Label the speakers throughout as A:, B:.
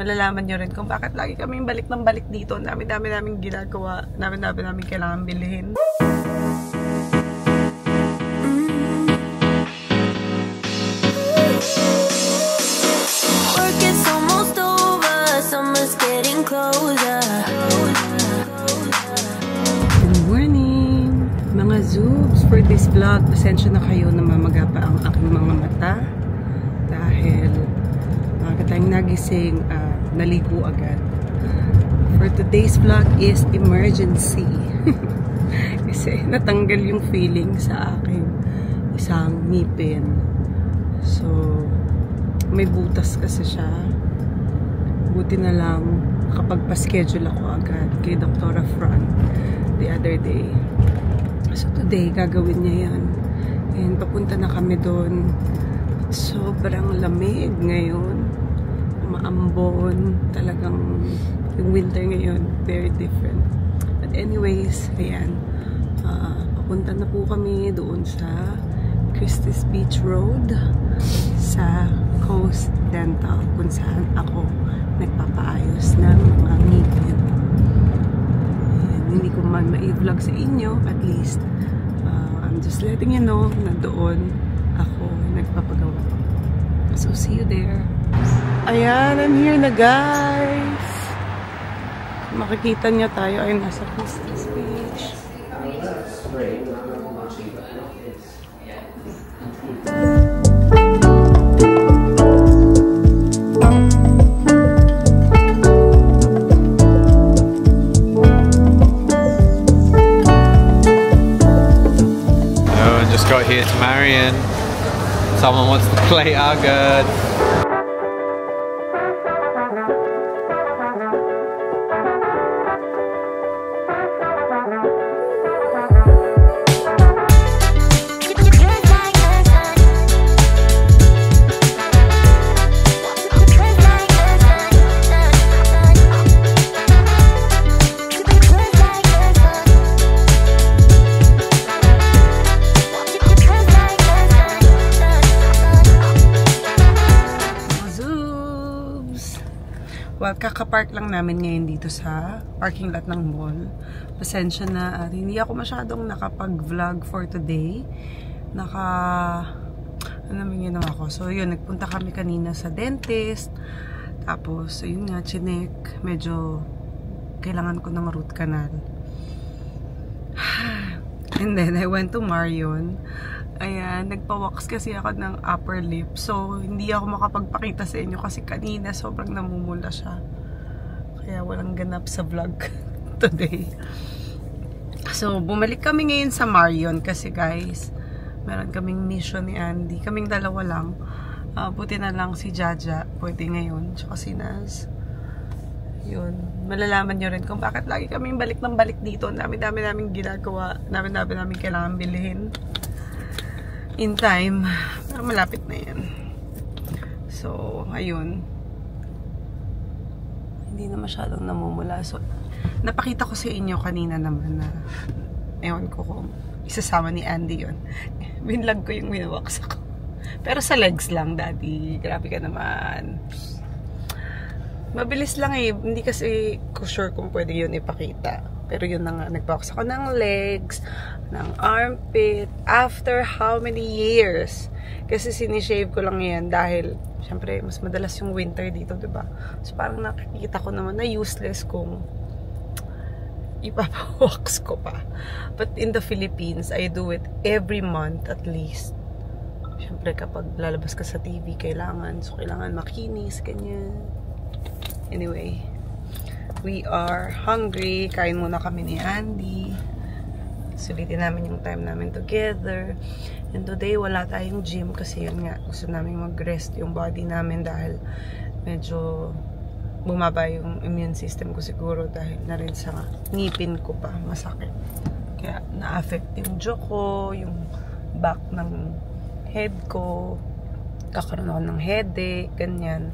A: malalaman nyo rin kung bakit lagi kaming balik ng balik dito. Dami-dami naming ginagawa. Dami-dami naming kailangan bilhin.
B: Work is almost over, summer's getting closer.
A: Good morning, mga Zoobs. For this vlog, pasensya na kayo na mamaga pa ang aking mga mata. Dahil tayong nagising at naligo agad. For today's vlog is emergency. Kasi natanggal yung feeling sa aking isang ngipin. So, may butas kasi siya. Buti na lang kapag pa-schedule ako agad kay Dr. Fran the other day. So, today gagawin niya yan. And papunta na kami doon. Sobrang lamig ngayon. Maambon, talagang yung winter ngayon, very different. But anyways, ayan, papunta na po kami doon sa Christie's Beach Road sa Coast Dental, kung saan ako nagpapaayos ng mga ngipin. Hindi ko man ma-vlog sa inyo, at least I'm just letting you know na doon ako nagpapagawa. So see you there. Ayan, I'm here na guys. Makikita niya tayo ay nasa Christie's Beach.
C: I just got here to Marion. Someone wants to play agad.
A: Well, kakapark lang namin ngayon dito sa parking lot ng mall. Pasensya na at hindi ako masyadong nakapag-vlog for today. Ano naman yun ako. So, yun, nagpunta kami kanina sa dentist. Tapos, yun nga, chinek. Medyo kailangan ko ng root canal. And then, I went to Marion. Ayan, nagpa-wax kasi ako ng upper lip. So, hindi ako makapagpakita sa inyo kasi kanina sobrang namumula siya. Kaya walang ganap sa vlog today. So, bumalik kami ngayon sa Marion kasi guys, meron kaming mission ni Andy. Kaming dalawa lang. Buti na lang si Jaja pwede ngayon. Tsaka si Naz. Yun. Malalaman nyo rin kung bakit lagi kaming balik ng balik dito. Dami-dami naming ginagawa. Dami-dami naming kailangan bilhin. In time, pero malapit na yan. So, ayun. Hindi na masyadong namumula. So, napakita ko sa inyo kanina naman na ewan ko kung isasama ni Andy yun. Binlog ko yung winawax ako. Pero sa legs lang, daddy. Grabe ka naman. Mabilis lang eh. Hindi kasi ko sure kung pwede yun ipakita. Pero yun na nga, nagbox ako ng legs, ng armpit, after how many years? Kasi sinishave ko lang yan dahil, syempre, mas madalas yung winter dito, diba? So, parang nakikita ko naman na useless kung ipapawax ko pa. But in the Philippines, I do it every month at least. Syempre, kapag lalabas ka sa TV, kailangan. So, kailangan makinis, ganyan. Anyway, we are hungry. Kain muna kami ni Andy. Sulitin namin yung time namin together. And today, wala tayong gym kasi yun nga, gusto namin mag-rest yung body namin dahil medyo bumaba yung immune system ko siguro dahil na rin sa ngipin ko pa masakit. Kaya na-affect yung jaw ko, yung back ng head ko. Kakaroon ako ng headache, ganyan.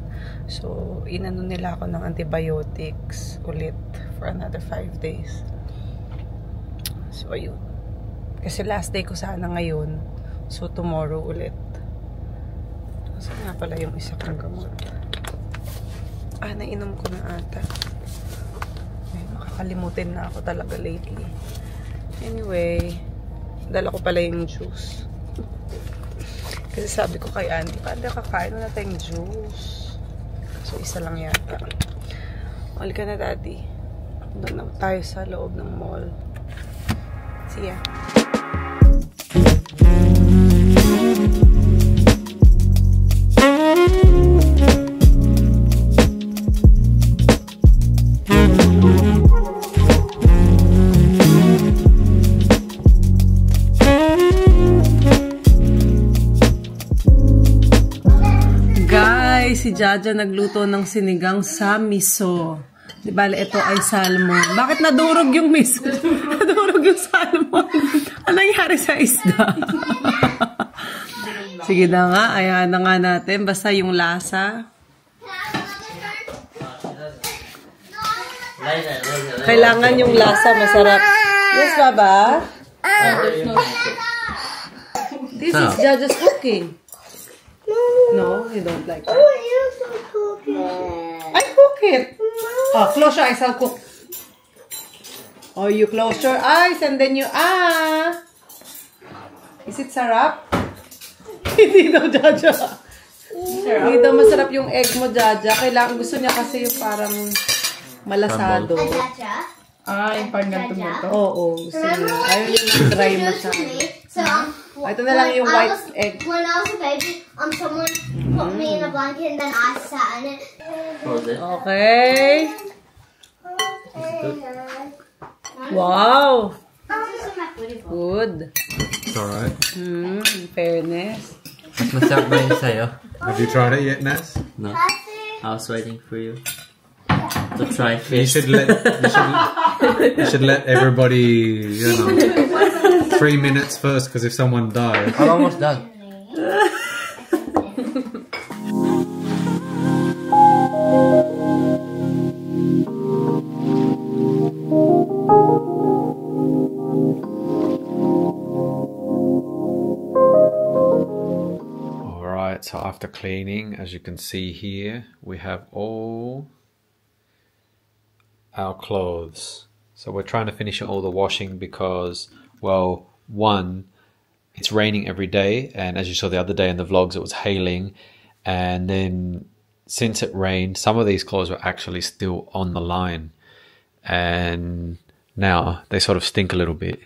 A: So, inano nila ako ng antibiotics ulit for another 5 days. So, ayun. Kasi last day ko sana ngayon. So, tomorrow ulit. So, nga pala yung isa kong gamot. Nainom ko na ata. Ay, makakalimutin na ako talaga lately. Anyway, dala ko pala yung juice. Kasi sabi ko kay Andy, paano kakain na tayong juice? So, isa lang yata. Halika na, Daddy. Doon na tayo sa loob ng mall. See ya. Si Jaja nagluto ng sinigang sa miso. Di bale, ito ay salmon. Bakit nadurog yung miso? Nadurog yung salmon. Ano nangyari sa isda? Sige na nga, ayan na nga natin. Basta yung lasa. Kailangan yung lasa masarap. Yes, Baba? This is Jaja's cooking. No, you don't like that. I cook it. Oh, close your eyes, I'll cook. Oh, you close your eyes and then you Is it sarap? Hindi daw, Jaja. Hindi daw masarap yung egg mo, Jaja. Kailangan, gusto niya kasi yung parang malasado.
D: Yung parang ganito.
A: Oo, gusto niya. Ayaw yung dry masyado. Ito na lang yung white egg.
D: When I was a baby, someone put me in a blanket and then I sat in it.
A: Okay. Wow. Good.
C: It's alright.
A: Fairness.
E: Masarap ba yun sa'yo?
C: Have you tried it yet, Ness?
E: No. I was waiting for you to try
C: You
E: fish.
C: should let everybody, 3 minutes first, because if someone dies.
E: I'm almost done.
C: Alright, so after cleaning, as you can see here, we have all our clothes. So we're trying to finish all the washing because, well, one, it's raining every day, and as you saw the other day in the vlogs, it was hailing, and then since it rained, some of these clothes were actually still on the line, and now they sort of stink a little bit.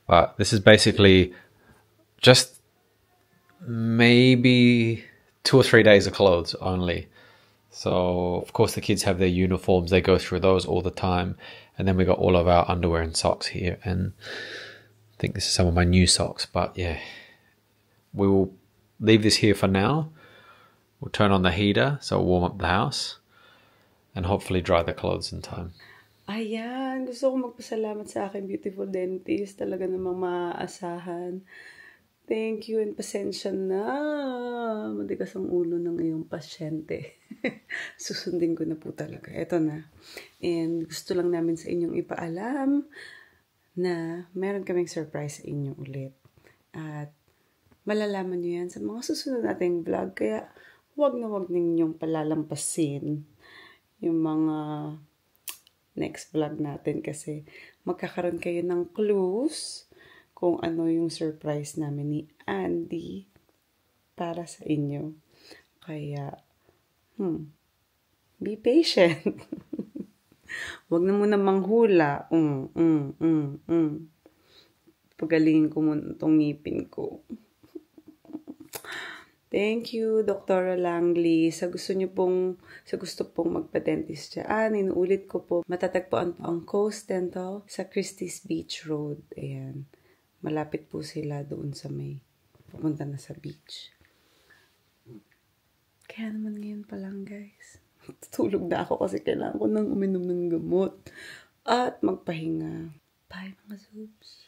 C: But this is basically just maybe 2 or 3 days of clothes only. So of course the kids have their uniforms, they go through those all the time, and then we got all of our underwear and socks here, and I think this is some of my new socks. But yeah, we will leave this here for now. We'll turn on the heater so it'll warm up the house and hopefully dry the clothes in time.
A: Ayan, gusto ko magpasalamat sa aking beautiful dentist. Talaga namang maaasahan. Thank you and pasensya na. Matigas ang ulo ng iyong pasyente. Susundin ko na po talaga. Ito na. And gusto lang namin sa inyong ipaalam na meron kaming surprise sa inyo ulit. At malalaman nyo yan sa mga susunod nating vlog. Kaya wag na wag ninyong palalampasin yung mga next vlog natin kasi magkakaroon kayo ng clues kung ano yung surprise namin ni Andy para sa inyo. Kaya, be patient. Huwag na muna manghula. Pagalingin ko muna itong ngipin ko. Thank you, Dr. Langley. Sa gusto pong magpa-dentist dyan, inuulit ko po, matatagpuan po ang Coast Dental sa Christie's Beach Road. Ayan. Malapit po sila doon sa may pupunta na sa beach. Kaya naman ngayon pa lang, guys. Tutulog na ako kasi kailangan ko nang uminom ng gamot at magpahinga. Bye, mga Zoobs.